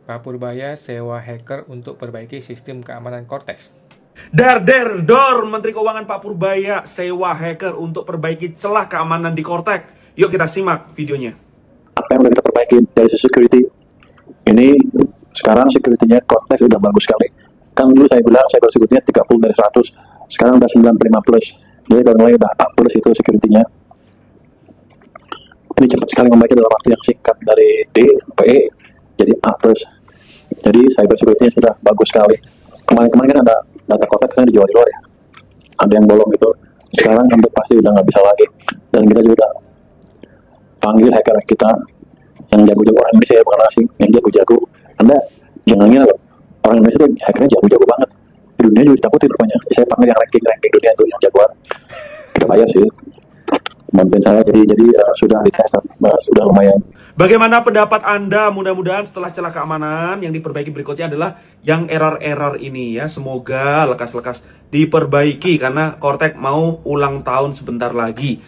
Pak Purbaya sewa hacker untuk perbaiki sistem keamanan Cortex. Dar der dor, Menteri Keuangan Pak Purbaya sewa hacker untuk perbaiki celah keamanan di Cortex. Yuk kita simak videonya. Apa yang udah kita perbaiki dari sisi security? Ini sekarang security-nya Cortex udah bagus sekali. Kan dulu saya bilang cyber security-nya 30 dari 100, sekarang udah 95 plus. Jadi kalau mulai udah 4 plus itu security-nya. Ini cepat sekali membaiki dalam waktu yang singkat dari D sampai E jadi A plus. Jadi cyber security-nya sudah bagus sekali. Kemarin-kemarin kan ada data Cortex yang dijual di luar ya. Ada yang bolong gitu. Sekarang hampir pasti udah nggak bisa lagi. Dan kita juga panggil hacker kita yang jago-jago, orang Indonesia ya, bukan asing, yang jago-jago. Anda jangan ngira loh, orang Indonesia tuh hackernya jago-jago banget. Di dunia juga ditakutin rupanya. Saya panggil yang ranking dunia itu yang jagoan. Kita bayar sih. Bantuin saya jadi sudah dites, sudah lumayan. Bagaimana pendapat Anda? Mudah-mudahan setelah celah keamanan yang diperbaiki berikutnya adalah yang error-error ini ya. Semoga lekas-lekas diperbaiki karena Cortex mau ulang tahun sebentar lagi.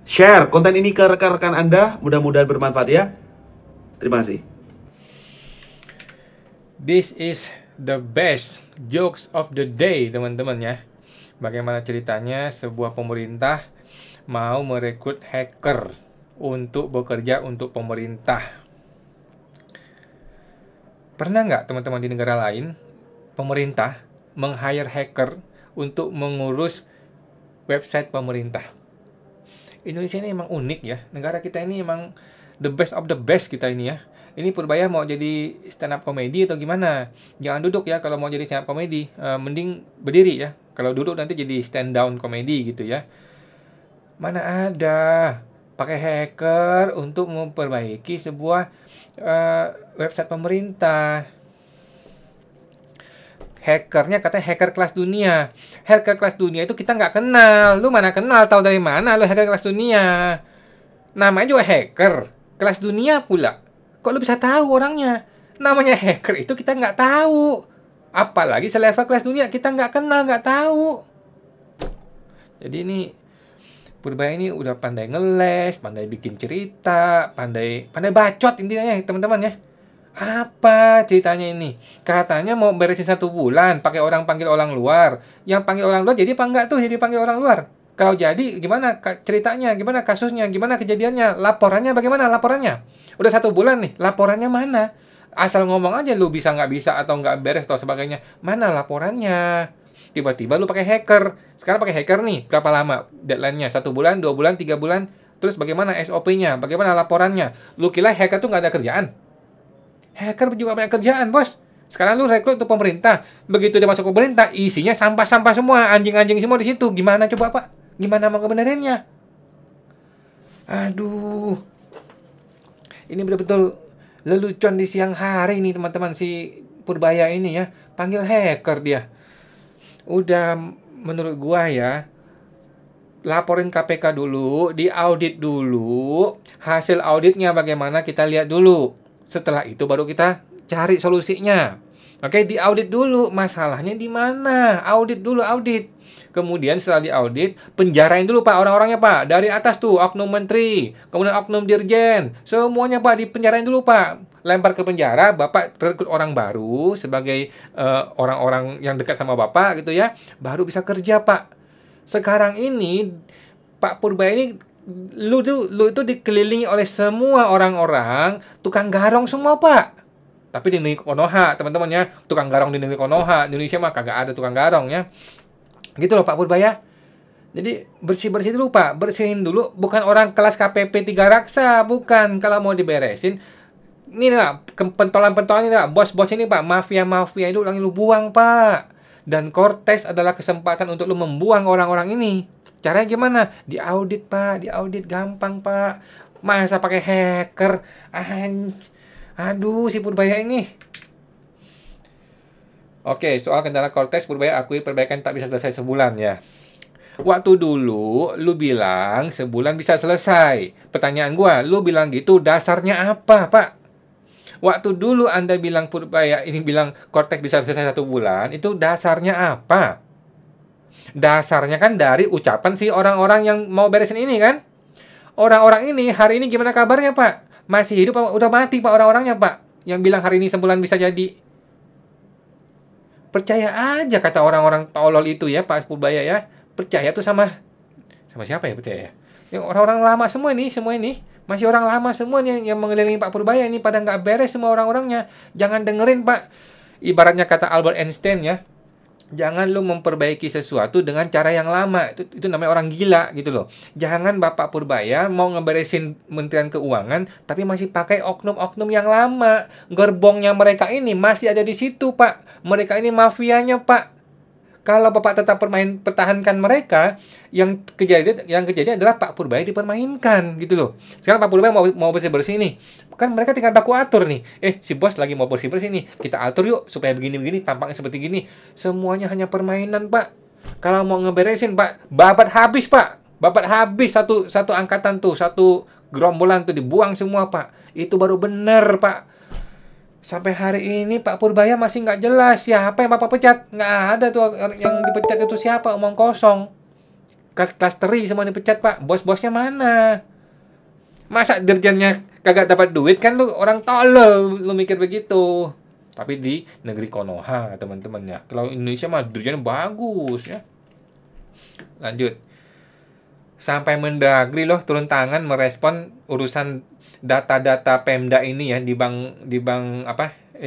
Share konten ini ke rekan-rekan Anda, mudah-mudahan bermanfaat ya. Terima kasih. This is the best jokes of the day, teman-teman ya. Bagaimana ceritanya sebuah pemerintah mau merekrut hacker untuk bekerja untuk pemerintah. Pernah nggak teman-teman di negara lain pemerintah meng-hire hacker untuk mengurus website pemerintah? Indonesia ini emang unik ya. Negara kita ini emang the best of the best kita ini ya. Ini Purbaya mau jadi stand up comedy atau gimana? Jangan duduk ya kalau mau jadi stand up comedy. Mending berdiri ya. Kalau duduk nanti jadi stand down comedy gitu ya. Mana ada pakai hacker untuk memperbaiki sebuah website pemerintah. Hackernya katanya hacker kelas dunia. Hacker kelas dunia itu kita nggak kenal. Lu mana kenal? Tahu dari mana lu hacker kelas dunia? Namanya juga hacker kelas dunia pula. Kok lu bisa tahu orangnya? Namanya hacker itu kita nggak tahu. Apalagi selevel kelas dunia kita nggak kenal, nggak tahu. Jadi ini Purbaya ini udah pandai ngeles, pandai bikin cerita, pandai bacot intinya ya teman-teman ya. Apa ceritanya ini? Katanya mau beresin 1 bulan, pakai orang panggil orang luar. Yang panggil orang luar jadi apa enggak tuh jadi panggil orang luar? Kalau jadi gimana ceritanya? Gimana kasusnya? Gimana kejadiannya? Laporannya bagaimana laporannya? Udah 1 bulan nih, laporannya mana? Asal ngomong aja lu bisa nggak bisa atau nggak beres atau sebagainya. Mana laporannya? Tiba-tiba lu pakai hacker. Sekarang pakai hacker nih, berapa lama deadline-nya? 1 bulan, 2 bulan, 3 bulan? Terus bagaimana SOP-nya? Bagaimana laporannya? Lu kira hacker tuh nggak ada kerjaan? Hacker juga banyak kerjaan, bos. Sekarang lu rekrut untuk pemerintah. Begitu dia masuk ke pemerintah, isinya sampah-sampah semua, anjing-anjing semua di situ. Gimana coba, Pak? Gimana mau kebenarannya? Aduh. Ini betul-betul lelucon di siang hari nih, teman-teman. Si Purbaya ini ya, panggil hacker dia. Udah menurut gua ya, laporin KPK dulu, diaudit dulu, hasil auditnya bagaimana kita lihat dulu. Setelah itu baru kita cari solusinya. Oke, diaudit dulu masalahnya di mana. Audit dulu, audit. Kemudian setelah diaudit, penjarain dulu Pak orang-orangnya Pak. Dari atas tuh oknum menteri, kemudian oknum dirjen, semuanya Pak dipenjarain dulu Pak. Lempar ke penjara, Bapak rekrut orang baru sebagai orang-orang yang dekat sama Bapak gitu ya. Baru bisa kerja Pak. Sekarang ini Pak Purbaya ini lu itu dikelilingi oleh semua orang-orang tukang garong semua Pak. Tapi di negeri Konoha teman-teman ya, tukang garong di negeri Konoha. Di Indonesia mah kagak ada tukang garong ya. Gitu loh Pak Purbaya. Jadi bersih-bersih dulu Pak, bersihin dulu. Bukan orang kelas KPP 3 raksa, bukan. Kalau mau diberesin, ini lah pentolan-pentolan ini lah, bos-bos ini Pak, mafia-mafia itu lu buang Pak. Dan Cortex adalah kesempatan untuk lu membuang orang-orang ini. Caranya gimana? Diaudit Pak, diaudit gampang Pak. Masa pakai hacker? Aduh, si Purbaya ini. Oke, soal kendala Cortex, Purbaya akui perbaikan tak bisa selesai sebulan ya. Waktu dulu, lu bilang sebulan bisa selesai. Pertanyaan gua, lu bilang gitu dasarnya apa, Pak? Waktu dulu Anda bilang Purbaya ini bilang Cortex bisa selesai 1 bulan, itu dasarnya apa? Dasarnya kan dari ucapan si orang-orang yang mau beresin ini kan? Orang-orang ini hari ini gimana kabarnya Pak? Masih hidup udah mati Pak orang-orangnya Pak? yang bilang hari ini sebulan bisa jadi. Percaya aja kata orang-orang tolol itu ya, Pak Purbaya ya. Percaya tuh sama siapa ya percaya ya? Yang orang-orang lama semua ini. Masih orang lama semua nih yang mengelilingi Pak Purbaya ini, pada nggak beres semua orang-orangnya. Jangan dengerin, Pak. Ibaratnya kata Albert Einstein ya, jangan lu memperbaiki sesuatu dengan cara yang lama. Itu namanya orang gila gitu loh. Jangan Bapak Purbaya mau ngeberesin Kementerian Keuangan tapi masih pakai oknum-oknum yang lama. Gerbongnya mereka ini masih ada di situ, Pak. Mereka ini mafianya, Pak. Kalau Bapak tetap pertahankan mereka, yang kejadian adalah Pak Purbaya dipermainkan gitu loh. Sekarang Pak Purbaya mau bersih-bersih nih. Kan mereka tinggal baku atur nih. Si bos lagi mau bersih-bersih nih. Kita atur yuk supaya begini-begini, tampaknya seperti gini. Semuanya hanya permainan, Pak. Kalau mau ngeberesin, Pak, babat habis, Pak. Babat habis satu angkatan tuh, satu gerombolan tuh dibuang semua, Pak. Itu baru bener, Pak. Sampai hari ini Pak Purbaya masih nggak jelas siapa yang Bapak pecat. Nggak ada tuh yang dipecat itu siapa, omong kosong. Klasteri semua dipecat, Pak. Bos-bosnya mana? Masa dirjennya kagak dapat duit, kan lu orang tolol lu mikir begitu. Tapi di negeri Konoha teman-teman ya. Kalau Indonesia mah dirjennya bagus ya. Lanjut. Sampai Mendagri loh turun tangan merespon urusan data-data Pemda ini ya di bank 233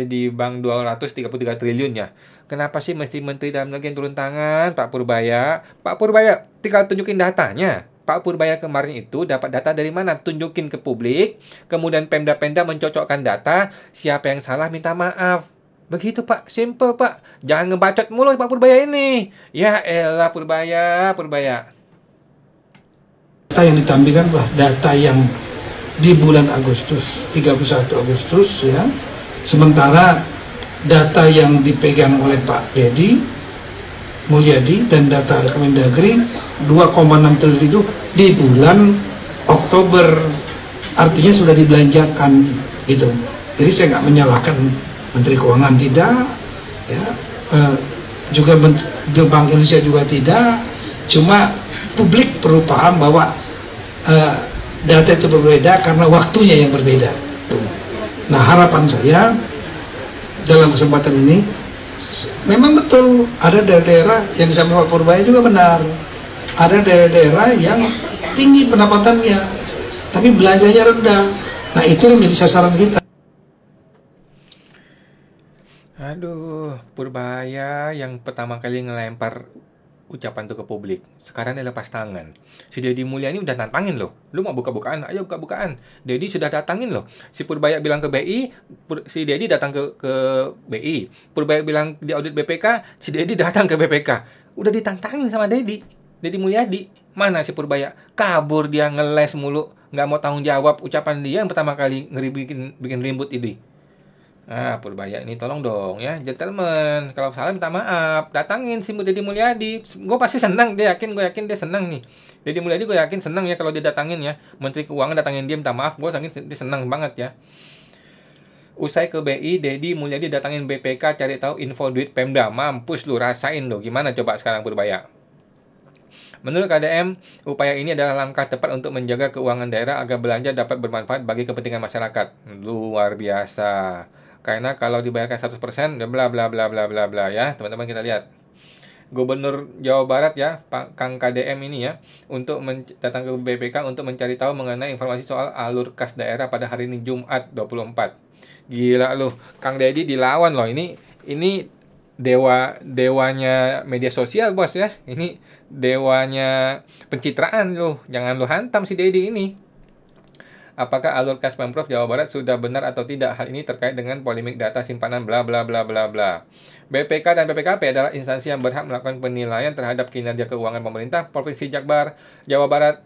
triliun ya. Kenapa sih mesti Menteri Dalam Negeri yang turun tangan, Pak Purbaya? Pak Purbaya tinggal tunjukin datanya. Pak Purbaya kemarin itu dapat data dari mana? Tunjukin ke publik, kemudian Pemda-Pemda mencocokkan data, siapa yang salah minta maaf. Begitu, Pak, simple, Pak. Jangan ngebacot mulu Pak Purbaya ini. Ya elah Purbaya. Data yang ditampilkan adalah data yang di bulan Agustus, 31 Agustus ya. Sementara data yang dipegang oleh Pak Dedi Mulyadi dan data Kemendagri 2,6 triliun itu di bulan Oktober, artinya sudah dibelanjakan gitu. Jadi saya nggak menyalahkan Menteri Keuangan, tidak ya, juga Bank Indonesia juga tidak, cuma publik perlu paham bahwa data itu berbeda karena waktunya yang berbeda. Nah, harapan saya dalam kesempatan ini, memang betul ada daerah-daerah yang disampaikan Pak Purbaya juga benar. Ada daerah-daerah yang tinggi pendapatannya, tapi belanjanya rendah. Nah, itu yang menjadi sasaran kita. Aduh, Purbaya yang pertama kali ngelempar ucapan itu ke publik. Sekarang dia lepas tangan. Si Deddy Mulyadi udah nantangin loh. Lu mau buka-bukaan? Ayo buka-bukaan. Deddy sudah datangin loh. Si Purbaya bilang ke BI, si Deddy datang ke BI. Purbaya bilang di audit BPK, si Deddy datang ke BPK. Udah ditantangin sama Deddy Mulyadi. Mana si Purbaya? Kabur dia, ngeles mulu. Nggak mau tanggung jawab ucapan dia yang pertama kali bikin ribut ini. Purbaya ini tolong dong ya, gentleman. Kalau salah minta maaf. Datangin si Deddy Mulyadi. Gue pasti senang, gue yakin dia senang nih. Deddy Mulyadi gue yakin senang ya kalau dia datangin ya. Menteri Keuangan datangin dia minta maaf, gue yakin dia senang banget ya. Usai ke BI, Deddy Mulyadi datangin BPK cari tahu info duit Pemda. Mampus lu, rasain lo. Gimana coba sekarang Purbaya? Menurut KDM, upaya ini adalah langkah tepat untuk menjaga keuangan daerah agar belanja dapat bermanfaat bagi kepentingan masyarakat. Luar biasa. Karena kalau dibayarkan 100%, bla bla bla bla bla bla ya. Teman-teman kita lihat. Gubernur Jawa Barat ya, Kang KDM ini ya, untuk datang ke BPK untuk mencari tahu mengenai informasi soal alur kas daerah pada hari ini Jumat 24. Gila loh, Kang Deddy dilawan loh. Ini dewanya media sosial, bos ya. Ini dewanya pencitraan loh. Jangan lo hantam si Deddy ini. Apakah alur kas Pemprov Jawa Barat sudah benar atau tidak? Hal ini terkait dengan polemik data simpanan bla bla bla bla bla. BPK dan BPKP adalah instansi yang berhak melakukan penilaian terhadap kinerja keuangan pemerintah Provinsi Jakbar, Jawa Barat,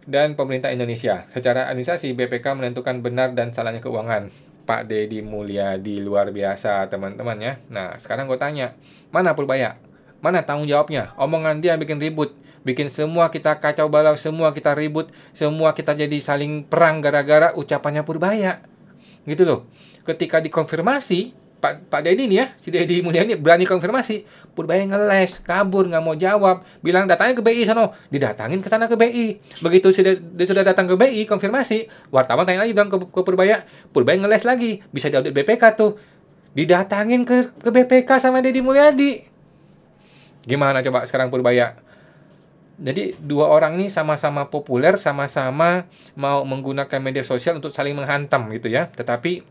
dan pemerintah Indonesia. Secara administrasi, BPK menentukan benar dan salahnya keuangan. Pak Deddy Mulyadi luar biasa, teman-teman ya. Nah, sekarang gue tanya, mana Purbaya? Mana tanggung jawabnya? Omongan dia bikin ribut. Bikin semua kita kacau balau, semua kita ribut, semua kita jadi saling perang gara-gara ucapannya Purbaya. Gitu loh. Ketika dikonfirmasi, Pak Deddy nih ya, si Deddy Mulyadi berani konfirmasi. Purbaya ngeles, kabur, nggak mau jawab. Bilang datangnya ke BI sono. Didatangin ke sana ke BI. Begitu dia sudah datang ke BI, konfirmasi. Wartawan tanya lagi dong ke Purbaya. Purbaya ngeles lagi. Bisa diaudit BPK tuh. Didatangin ke BPK sama Deddy Mulyadi. Gimana coba sekarang Purbaya? Jadi dua orang ini sama-sama populer, sama-sama mau menggunakan media sosial untuk saling menghantam gitu ya. Tetapi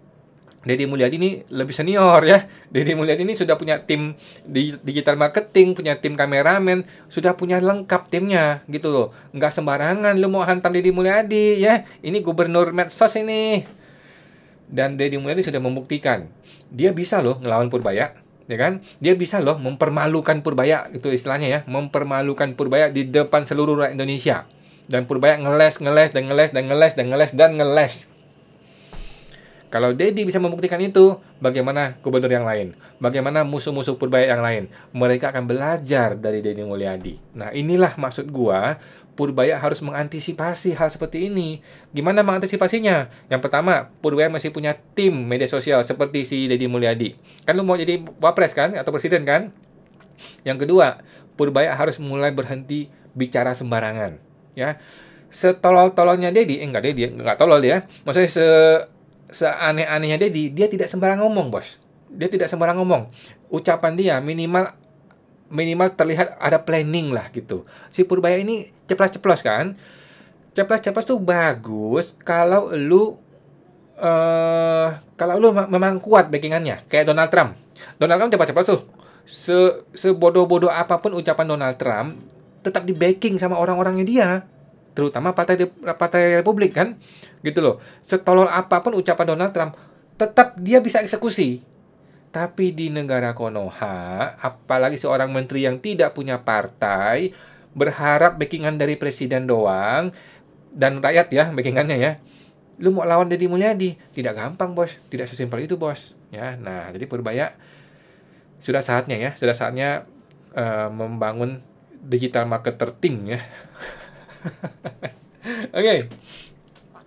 Deddy Mulyadi ini lebih senior ya. Deddy Mulyadi ini sudah punya tim di digital marketing, punya tim kameramen, sudah punya lengkap timnya gitu loh. Nggak sembarangan lu mau hantam Deddy Mulyadi ya. Ini gubernur medsos ini. Dan Deddy Mulyadi sudah membuktikan dia bisa loh ngelawan Purbaya, ya kan? Dia bisa loh mempermalukan Purbaya, itu istilahnya ya, mempermalukan Purbaya di depan seluruh rakyat Indonesia. Dan Purbaya ngeles. Kalau Deddy bisa membuktikan itu, bagaimana gubernur yang lain? Bagaimana musuh-musuh Purbaya yang lain? Mereka akan belajar dari Deddy Mulyadi. Nah, inilah maksud gua, Purbaya harus mengantisipasi hal seperti ini. Gimana mengantisipasinya? Yang pertama, Purbaya masih punya tim media sosial seperti si Deddy Mulyadi. Kan lu mau jadi wapres kan? Atau presiden kan? Yang kedua, Purbaya harus mulai berhenti bicara sembarangan. Ya, setolol-tololnya Deddy, enggak tolol dia. Maksudnya seaneh-anehnya Deddy, dia tidak sembarang ngomong, bos. Dia tidak sembarang ngomong. Ucapan dia minimal terlihat ada planning lah gitu. Si Purbaya ini ceplas-ceplos kan. Ceplas-ceplos tuh bagus kalau lu memang kuat backingannya. Kayak Donald Trump. Donald Trump ceplas-ceplos tuh. Sebodoh-bodoh apapun ucapan Donald Trump, tetap di backing sama orang-orangnya dia. Terutama partai Republik kan, gitu loh. Setolol apapun ucapan Donald Trump, tetap dia bisa eksekusi. Tapi di negara Konoha, apalagi seorang menteri yang tidak punya partai, berharap backingan dari presiden doang, dan rakyat ya, backingannya ya. Lu mau lawan Deddy Mulyadi, tidak gampang bos, tidak sesimpel itu bos. Ya, nah jadi Purbaya sudah saatnya membangun digital marketer team ya. Oke.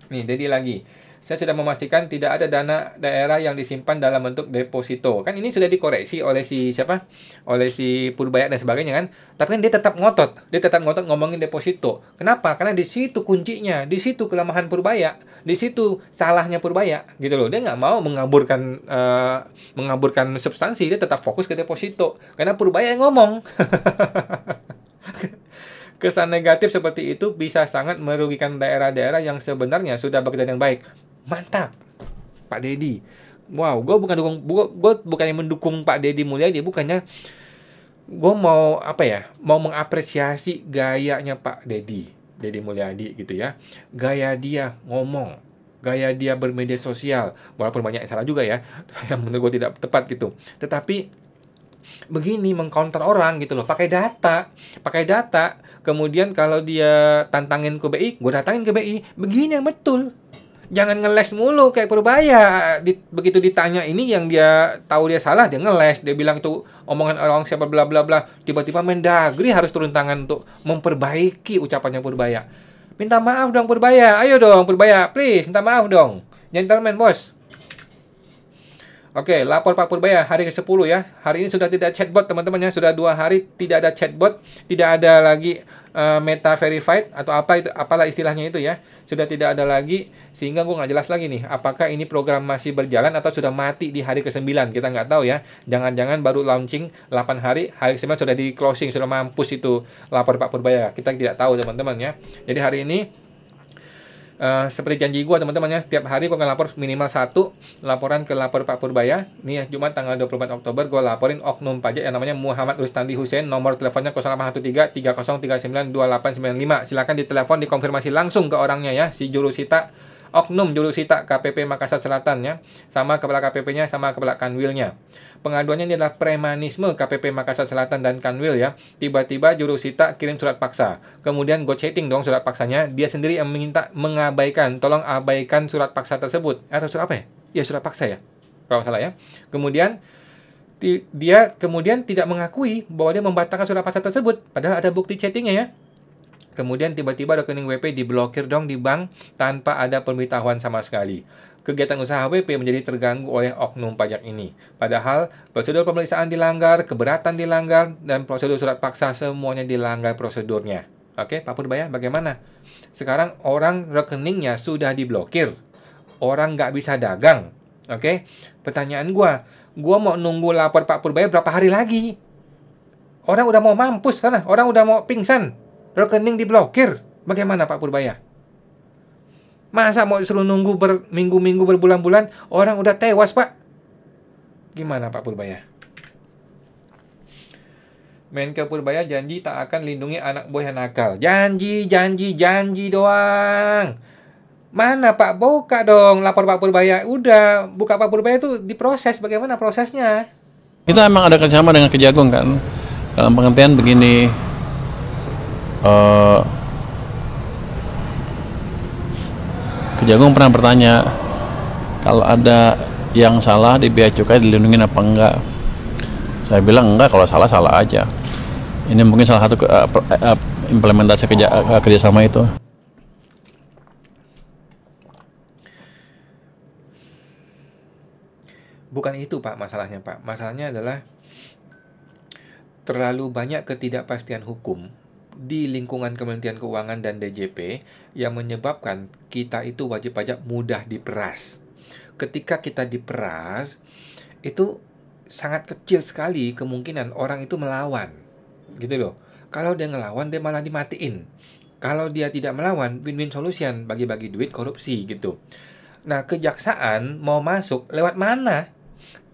Nih, Deddy lagi. Saya sudah memastikan tidak ada dana daerah yang disimpan dalam bentuk deposito. Kan ini sudah dikoreksi oleh si siapa? Oleh si Purbaya dan sebagainya kan. Tapi kan dia tetap ngotot. Dia tetap ngotot ngomongin deposito. Kenapa? Karena di situ kuncinya, di situ kelemahan Purbaya, di situ salahnya Purbaya, gitu loh. Dia nggak mau mengaburkan substansi, dia tetap fokus ke deposito. Karena Purbaya yang ngomong. Kesan negatif seperti itu bisa sangat merugikan daerah-daerah yang sebenarnya sudah bekerja dengan baik. Mantap, Pak Deddy. Wow, gue bukannya mendukung Pak Deddy Mulyadi, bukannya gue mau mengapresiasi gayanya Pak Deddy Mulyadi gitu ya. Gaya dia ngomong, gaya dia bermedia sosial, walaupun banyak yang salah juga ya, yang menurut gue tidak tepat gitu. Tetapi begini mengcounter orang gitu loh, pakai data. Kemudian kalau dia tantangin ke BI, gue datangin ke BI. Begini yang betul. Jangan ngeles mulu kayak Purbaya. Begitu ditanya ini yang dia tahu dia salah, dia ngeles. Dia bilang itu omongan orang siapa bla bla bla. Tiba-tiba Mendagri harus turun tangan untuk memperbaiki ucapannya Purbaya. Minta maaf dong Purbaya. Ayo dong Purbaya, please minta maaf dong. Gentleman bos. Oke, lapor Pak Purbaya hari ke-10 ya. Hari ini sudah tidak chatbot teman-teman ya. Sudah 2 hari tidak ada chatbot, tidak ada lagi meta verified atau apalah istilahnya itu ya. Sudah tidak ada lagi, sehingga gue nggak jelas lagi nih apakah ini program masih berjalan atau sudah mati di hari ke-9. Kita nggak tahu ya. Jangan-jangan baru launching 8 hari ke-9 sudah di closing, sudah mampus itu lapor Pak Purbaya. Kita tidak tahu teman-teman ya. Jadi hari ini seperti janji gue teman-teman ya, tiap hari gue akan lapor minimal 1 laporan ke lapor Pak Purbaya. Nih ya, Jumat tanggal 24 Oktober gue laporin oknum pajak yang namanya Muhammad Rustandi Hussein. Nomor teleponnya 0813-3039-2895. Silakan ditelepon, dikonfirmasi langsung ke orangnya ya, si jurusita, oknum jurusita KPP Makassar Selatan ya, sama kepala KPP-nya sama kepala Kanwilnya. Pengaduannya ini adalah premanisme KPP Makassar Selatan dan Kanwil ya. Tiba-tiba jurusita kirim surat paksa. Kemudian gue chatting dong surat paksanya. Dia sendiri yang minta mengabaikan. Tolong abaikan surat paksa tersebut. Atau surat apa ya? Ya surat paksa ya. Kalau salah ya. Kemudian dia tidak mengakui bahwa dia membatalkan surat paksa tersebut. Padahal ada bukti chattingnya ya. Kemudian tiba-tiba rekening WP diblokir dong di bank tanpa ada pemberitahuan sama sekali. Kegiatan usaha WP menjadi terganggu oleh oknum pajak ini. Padahal prosedur pemeriksaan dilanggar, keberatan dilanggar, dan prosedur surat paksa semuanya dilanggar prosedurnya. Oke, Pak Purbaya, bagaimana? Sekarang orang rekeningnya sudah diblokir. Orang nggak bisa dagang. Oke, pertanyaan gua mau nunggu lapor Pak Purbaya berapa hari lagi? Orang udah mau mampus sana, orang udah mau pingsan. Rekening diblokir. Bagaimana Pak Purbaya? Masa mau disuruh nunggu berminggu-minggu, berbulan-bulan? Orang udah tewas, Pak. Gimana Pak Purbaya? Menke Purbaya janji tak akan lindungi anak buah yang nakal. Janji doang. Mana Pak? Buka dong lapor Pak Purbaya. Udah, buka Pak Purbaya itu diproses. Bagaimana prosesnya? Kita emang ada kerjasama dengan Kejagung kan. Dalam pengertian begini, Kejagung pernah bertanya kalau ada yang salah di bea cukai dilindungi apa enggak. Saya bilang enggak, kalau salah aja. Ini mungkin salah satu implementasi kerjasama itu. Bukan itu Pak masalahnya Pak. Masalahnya adalah terlalu banyak ketidakpastian hukum di lingkungan Kementerian Keuangan dan DJP yang menyebabkan kita itu wajib pajak mudah diperas. Ketika kita diperas, itu sangat kecil sekali kemungkinan orang itu melawan. Gitu loh. Kalau dia ngelawan, dia malah dimatiin. Kalau dia tidak melawan, win-win solution, bagi-bagi duit, korupsi gitu. Nah, kejaksaan mau masuk lewat mana?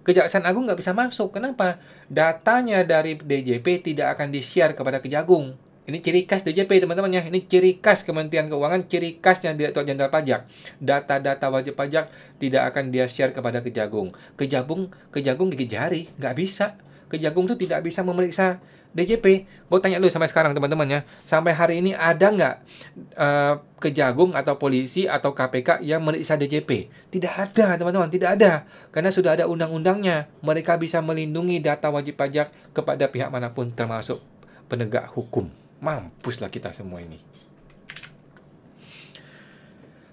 Kejaksaan Agung nggak bisa masuk. Kenapa? Datanya dari DJP tidak akan di-share kepada Kejagung. Ini ciri khas DJP teman-teman ya. Ini ciri khas Kementerian Keuangan, ciri khasnya Direktur Jenderal Pajak. Data-data wajib pajak tidak akan dia share kepada Kejagung. Kejagung gigit jari, nggak bisa. Kejagung itu tidak bisa memeriksa DJP. Gue tanya dulu sampai sekarang teman-teman ya. Sampai hari ini ada nggak Kejagung atau polisi atau KPK yang meriksa DJP? Tidak ada teman-teman, tidak ada. Karena sudah ada undang-undangnya. Mereka bisa melindungi data wajib pajak kepada pihak manapun termasuk penegak hukum. Mampuslah kita semua ini.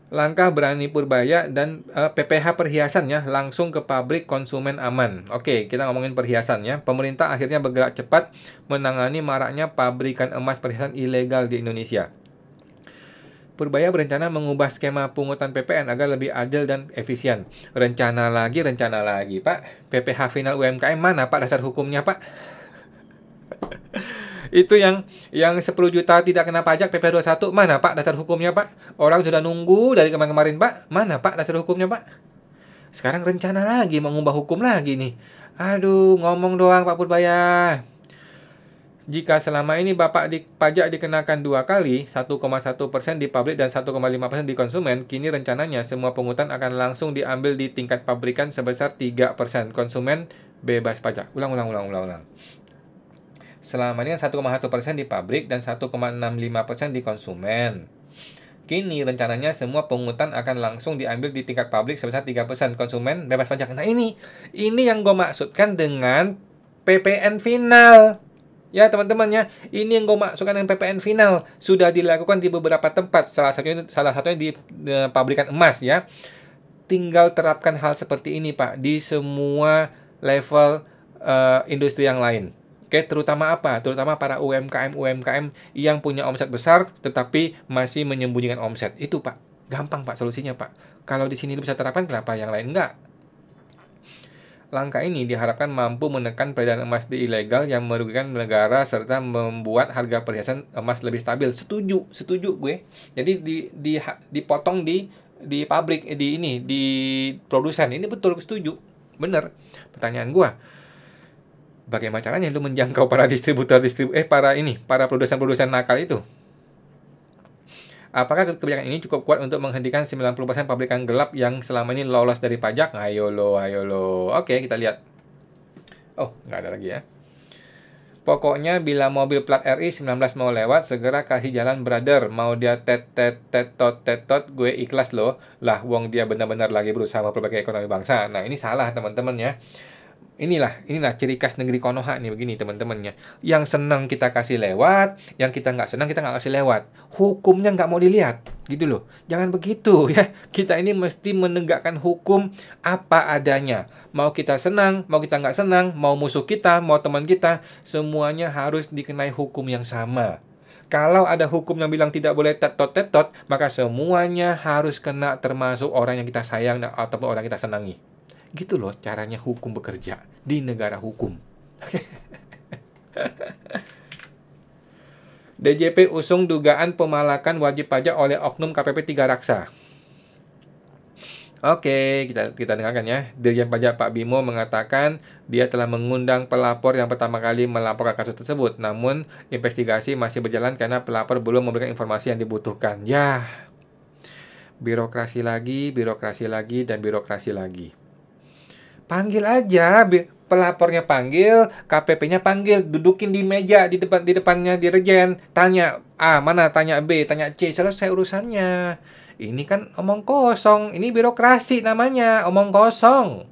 Langkah berani Purbaya dan PPH perhiasan ya, langsung ke pabrik konsumen aman. Oke, kita ngomongin perhiasan ya. Pemerintah akhirnya bergerak cepat menangani maraknya pabrikan emas perhiasan ilegal di Indonesia. Purbaya berencana mengubah skema pungutan PPN agar lebih adil dan efisien. Rencana lagi, Pak. PPH final UMKM mana Pak dasar hukumnya, Pak? Itu yang 10 juta tidak kena pajak PP 21 mana Pak dasar hukumnya Pak? Orang sudah nunggu dari kemarin-kemarin Pak. Mana Pak dasar hukumnya Pak? Sekarang rencana lagi mengubah hukum lagi nih. Aduh, ngomong doang Pak Purbaya. Jika selama ini Bapak pajak dikenakan 2 kali, 1,1% di pabrik dan 1,5% di konsumen, kini rencananya semua pungutan akan langsung diambil di tingkat pabrikan sebesar 3%. Konsumen bebas pajak. Ulang. Selama ini 1,1% di pabrik dan 1,65% di konsumen. Kini rencananya semua pungutan akan langsung diambil di tingkat pabrik sebesar 3%, konsumen bebas pajak. Nah ini yang gue maksudkan dengan PPN final. Ya teman-teman ya, ini yang gue maksudkan dengan PPN final. Sudah dilakukan di beberapa tempat, salah satunya di pabrikan emas ya. Tinggal terapkan hal seperti ini Pak di semua level industri yang lain. Oke, terutama apa? Terutama para UMKM yang punya omset besar tetapi masih menyembunyikan omset. Itu Pak, gampang Pak solusinya Pak. Kalau di sini bisa terapkan, kenapa yang lain enggak? Langkah ini diharapkan mampu menekan peredaran emas di ilegal yang merugikan negara serta membuat harga perhiasan emas lebih stabil. Setuju gue. Jadi dipotong di pabrik di produsen. Ini betul setuju. Bener. Pertanyaan gue, bagaimana caranya lu menjangkau para para produsen nakal itu? Apakah kebijakan ini cukup kuat untuk menghentikan 90% pabrikan gelap yang selama ini lolos dari pajak? Ayo lo. Oke, kita lihat. Oh, nggak ada lagi ya. Pokoknya bila mobil plat RI 19 mau lewat, segera kasih jalan brother. Mau dia tetot, gue ikhlas loh. Lah, wong dia benar-benar lagi berusaha memperbaiki ekonomi bangsa. Nah, ini salah teman-teman ya. Inilah ciri khas negeri Konoha nih begini teman-temannya. Yang senang kita kasih lewat, yang kita nggak senang kita nggak kasih lewat. Hukumnya nggak mau dilihat, gitu loh. Jangan begitu ya. Kita ini mesti menegakkan hukum apa adanya. Mau kita senang, mau kita nggak senang, mau musuh kita, mau teman kita, semuanya harus dikenai hukum yang sama. Kalau ada hukum yang bilang tidak boleh tetot, maka semuanya harus kena, termasuk orang yang kita sayang ataupun orang yang kita senangi. Gitu loh caranya hukum bekerja di negara hukum. DJP usung dugaan pemalakan wajib pajak oleh oknum KPP 3 Raksa. Oke, kita dengarkan ya. Dirjen Pajak Pak Bimo mengatakan dia telah mengundang pelapor yang pertama kali melaporkan kasus tersebut. Namun, investigasi masih berjalan karena pelapor belum memberikan informasi yang dibutuhkan. Ya, birokrasi lagi, dan birokrasi lagi. Panggil aja, pelapornya panggil, KPP-nya panggil, dudukin di meja di depannya dirjen, tanya A mana, tanya B, tanya C, selesai urusannya. Ini kan omong kosong, ini birokrasi namanya, omong kosong.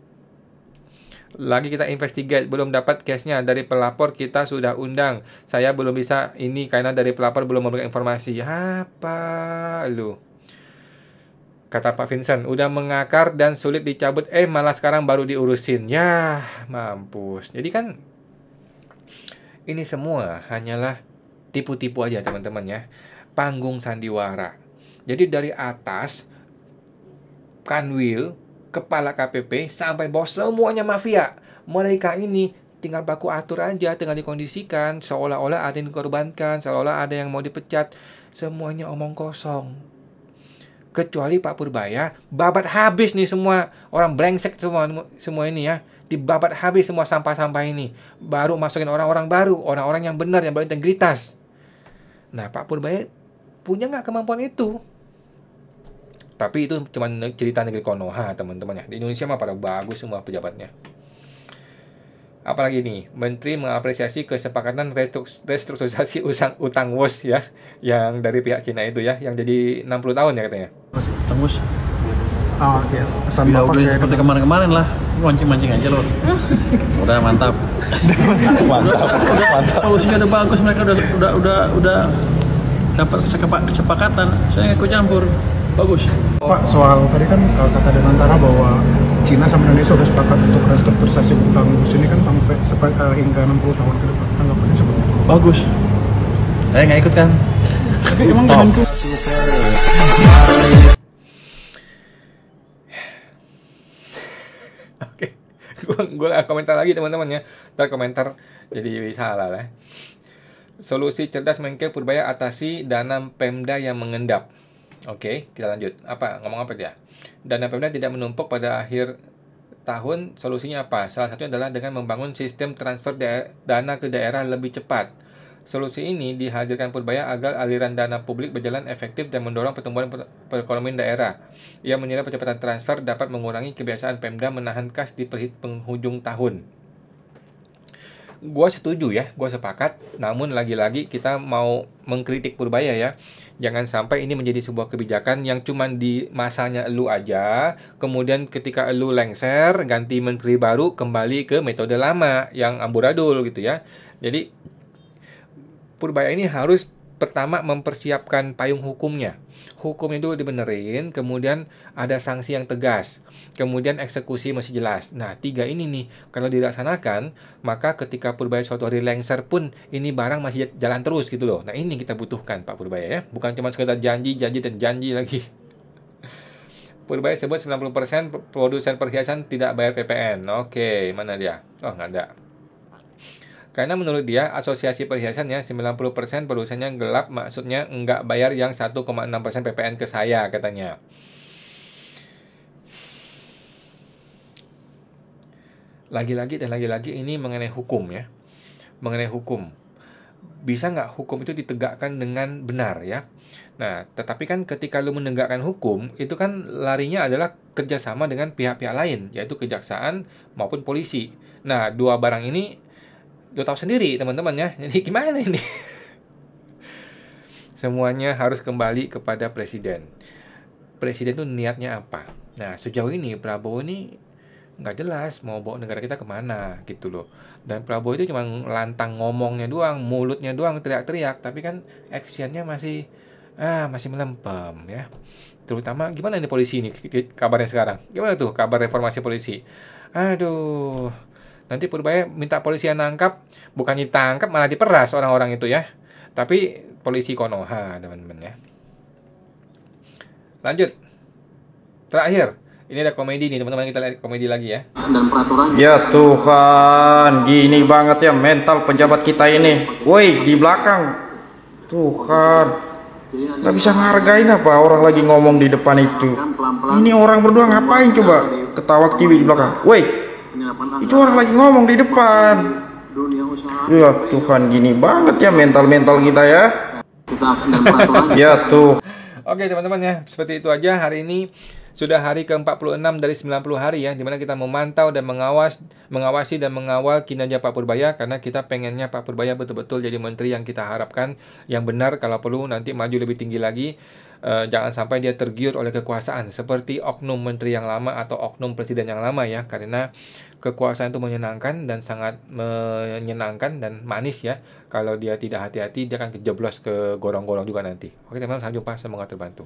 Lagi kita investigate, belum dapat case-nya dari pelapor, kita sudah undang. Saya belum bisa ini karena dari pelapor belum memberikan informasi. Apa lu? Kata Pak Vincent, udah mengakar dan sulit dicabut, malah sekarang baru diurusin. Ya, mampus. Jadi kan, ini semua hanyalah tipu-tipu aja teman-teman ya. Panggung sandiwara. Jadi dari atas, Kanwil, kepala KPP, sampai bawah semuanya mafia. Mereka ini tinggal baku atur aja, tinggal dikondisikan, seolah-olah ada yang dikorbankan, seolah-olah ada yang mau dipecat. Semuanya omong kosong. Kecuali Pak Purbaya, babat habis nih semua orang brengsek semua ini ya, dibabat habis semua sampah-sampah ini, baru masukin orang-orang baru, orang-orang yang benar, yang berintegritas. Nah, Pak Purbaya punya nggak kemampuan itu? Tapi itu cuma cerita negeri Konoha teman-teman ya. Di Indonesia mah pada bagus semua pejabatnya. Apalagi nih, Menteri mengapresiasi kesepakatan restrukturisasi utang WOS ya, yang dari pihak Cina itu ya, yang jadi 60 tahun ya katanya. Tembus. Oh, oke. Pesan Bila Bapak udah kayak seperti kemarin-kemarin lah, mancing-mancing aja loh. Udah mantap. Mantap. Solusinya udah bagus, mereka udah dapat kesepakatan. Saya nggak ikut campur. Bagus. Pak, soal tadi kan kata Denantara bahwa Cina sama Indonesia sudah sepakat untuk restrukturisasi utang WOS ini kan sampai hingga 60 tahun ke depan. Tanggapannya seperti itu. Bagus. Saya nggak ikut kan. Tapi emang Menko Oke, gue komentar lagi teman-teman ya. Ntar komentar jadi salah lah. Solusi cerdas Menkeu Purbaya atasi dana Pemda yang mengendap. Oke, kita lanjut. Ngomong apa dia? Dana Pemda tidak menumpuk pada akhir tahun. Solusinya apa? Salah satunya adalah dengan membangun sistem transfer dana ke daerah lebih cepat. Solusi ini dihadirkan Purbaya agar aliran dana publik berjalan efektif dan mendorong pertumbuhan perekonomian daerah. Ia menilai percepatan transfer dapat mengurangi kebiasaan Pemda menahan kas di penghujung tahun. Gua setuju ya, gua sepakat. Namun lagi-lagi kita mau mengkritik Purbaya ya. Jangan sampai ini menjadi sebuah kebijakan yang cuman di masanya elu aja. Kemudian ketika elu lengser, ganti menteri baru, kembali ke metode lama yang amburadul gitu ya. Jadi Purbaya ini harus pertama mempersiapkan payung hukumnya. Hukumnya dulu dibenerin, kemudian ada sanksi yang tegas, kemudian eksekusi masih jelas. Nah, 3 ini nih, kalau dilaksanakan, maka ketika Purbaya suatu hari lengser pun, ini barang masih jalan terus gitu loh. Nah, ini kita butuhkan Pak Purbaya ya. Bukan cuma sekedar janji lagi. Purbaya sebut 90% produsen perhiasan tidak bayar PPN. Oke, mana dia? Oh, nggak ada. Karena menurut dia, asosiasi perhiasannya 90% produsennya gelap, maksudnya nggak bayar yang 1,6% PPN ke saya, katanya. Lagi-lagi ini mengenai hukum ya. Mengenai hukum. Bisa nggak hukum itu ditegakkan dengan benar ya? Nah, tetapi kan ketika lu menegakkan hukum, itu kan larinya adalah kerjasama dengan pihak-pihak lain, yaitu kejaksaan maupun polisi. Nah, dua barang ini lo tahu sendiri teman-teman ya. Jadi gimana ini? Semuanya harus kembali kepada presiden. Presiden itu niatnya apa? Nah, sejauh ini Prabowo ini nggak jelas mau bawa negara kita kemana gitu loh. Dan Prabowo itu cuma lantang ngomongnya doang, mulutnya doang teriak-teriak, tapi kan actionnya masih melempem ya. Terutama gimana nih polisi ini kabarnya sekarang? Gimana tuh kabar reformasi polisi? Aduh, nanti Purbaya minta polisi yang nangkap, bukan ditangkap malah diperas orang-orang itu ya. Tapi polisi Konoha teman-teman ya. Lanjut. Terakhir, ini ada komedi nih teman-teman, kita lihat komedi lagi ya. Dan peraturan. Ya Tuhan, gini banget ya mental pejabat kita ini. Woi, di belakang. Tuhan, nggak bisa ngehargain apa orang lagi ngomong di depan itu. Ini orang berdua ngapain coba? Ketawa TV di belakang. Woi, itu orang lagi ngomong di depan. Ya Tuhan, gini banget ya mental-mental kita ya. Ya tuh. Oke teman-teman ya, seperti itu aja hari ini. Sudah hari ke-46 dari 90 hari ya, dimana kita memantau dan mengawasi dan mengawal kinerja Pak Purbaya, karena kita pengennya Pak Purbaya betul-betul jadi menteri yang kita harapkan, yang benar, kalau perlu nanti maju lebih tinggi lagi. Jangan sampai dia tergiur oleh kekuasaan seperti oknum menteri yang lama atau oknum presiden yang lama ya, karena kekuasaan itu menyenangkan dan sangat menyenangkan dan manis ya. Kalau dia tidak hati-hati, dia akan kejeblos ke gorong-gorong juga nanti. Oke teman-teman, sampai jumpa, semoga terbantu.